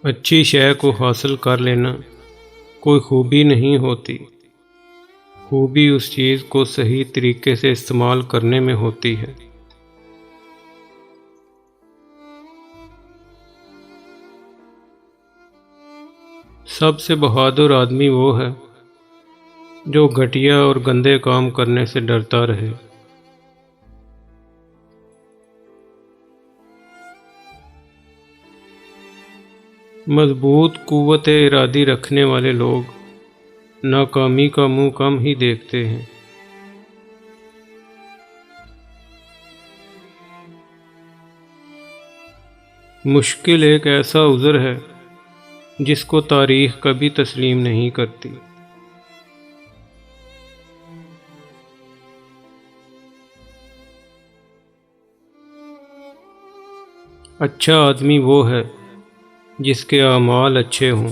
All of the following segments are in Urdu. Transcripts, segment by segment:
اچھی شے کو حاصل کر لینا کوئی خوبی نہیں ہوتی، خوبی اس چیز کو صحیح طریقے سے استعمال کرنے میں ہوتی ہے۔ سب سے بہادر آدمی وہ ہے جو گھٹیا اور گندے کام کرنے سے ڈرتا رہے۔ مضبوط قوت ارادی رکھنے والے لوگ ناکامی کا منہ کم ہی دیکھتے ہیں۔ مشکل ایک ایسا عذر ہے جس کو تاریخ کبھی تسلیم نہیں کرتی۔ اچھا آدمی وہ ہے جس کے اعمال اچھے ہوں۔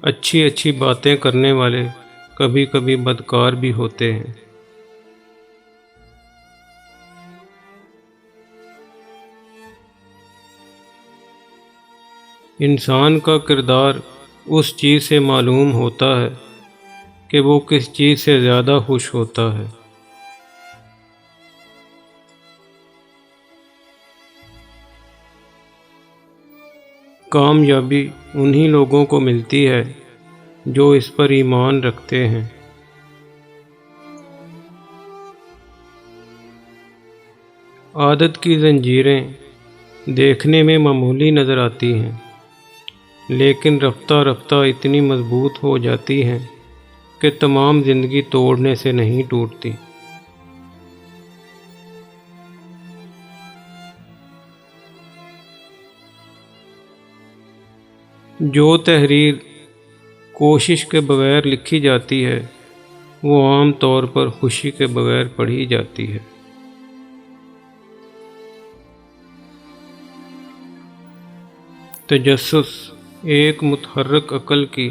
اچھی باتیں کرنے والے کبھی کبھی بدکار بھی ہوتے ہیں۔ انسان کا کردار اس چیز سے معلوم ہوتا ہے کہ وہ کس چیز سے زیادہ خوش ہوتا ہے۔ کامیابی انہی لوگوں کو ملتی ہے جو اس پر ایمان رکھتے ہیں۔ عادت کی زنجیریں دیکھنے میں معمولی نظر آتی ہیں، لیکن رفتہ رفتہ اتنی مضبوط ہو جاتی ہیں کہ تمام زندگی توڑنے سے نہیں ٹوٹتی۔ جو تحریر کوشش کے بغیر لکھی جاتی ہے وہ عام طور پر خوشی کے بغیر پڑھی جاتی ہے۔ تجسس ایک متحرک عقل کی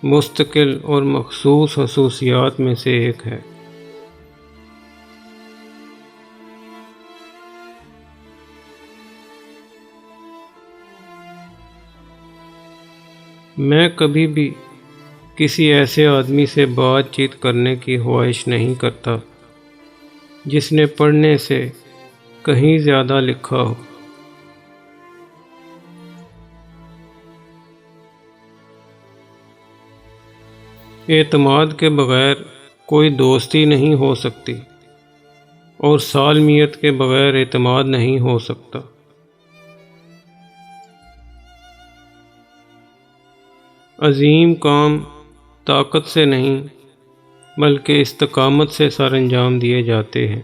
مستقل اور مخصوص خصوصیات میں سے ایک ہے۔ میں کبھی بھی کسی ایسے آدمی سے بات چیت کرنے کی خواہش نہیں کرتا جس نے پڑھنے سے کہیں زیادہ لکھا ہو۔ اعتماد کے بغیر کوئی دوستی نہیں ہو سکتی اور سالمیت کے بغیر اعتماد نہیں ہو سکتا۔ عظیم کام طاقت سے نہیں بلکہ استقامت سے سر انجام دیے جاتے ہیں۔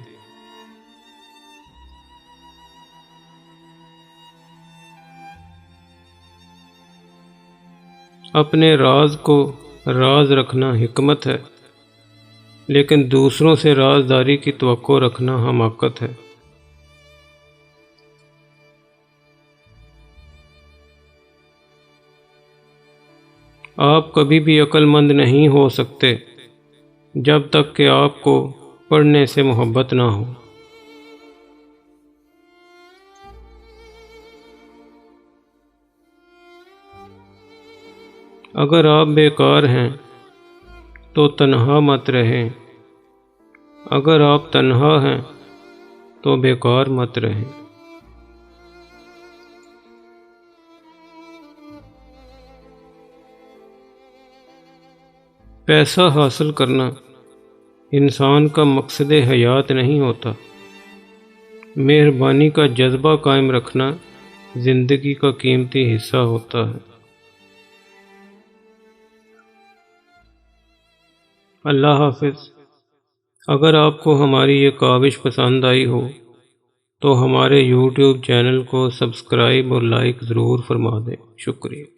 اپنے راز کو راز رکھنا حکمت ہے، لیکن دوسروں سے رازداری کی توقع رکھنا حماقت ہے۔ آپ کبھی بھی عقل مند نہیں ہو سکتے جب تک کہ آپ کو پڑھنے سے محبت نہ ہو۔ اگر آپ بیکار ہیں تو تنہا مت رہیں، اگر آپ تنہا ہیں تو بیکار مت رہیں۔ پیسہ حاصل کرنا انسان کا مقصد حیات نہیں ہوتا، مہربانی کا جذبہ قائم رکھنا زندگی کا قیمتی حصہ ہوتا ہے۔ اللہ حافظ۔ اگر آپ کو ہماری یہ کاوش پسند آئی ہو تو ہمارے یوٹیوب چینل کو سبسکرائب اور لائک ضرور فرما دیں۔ شکریہ۔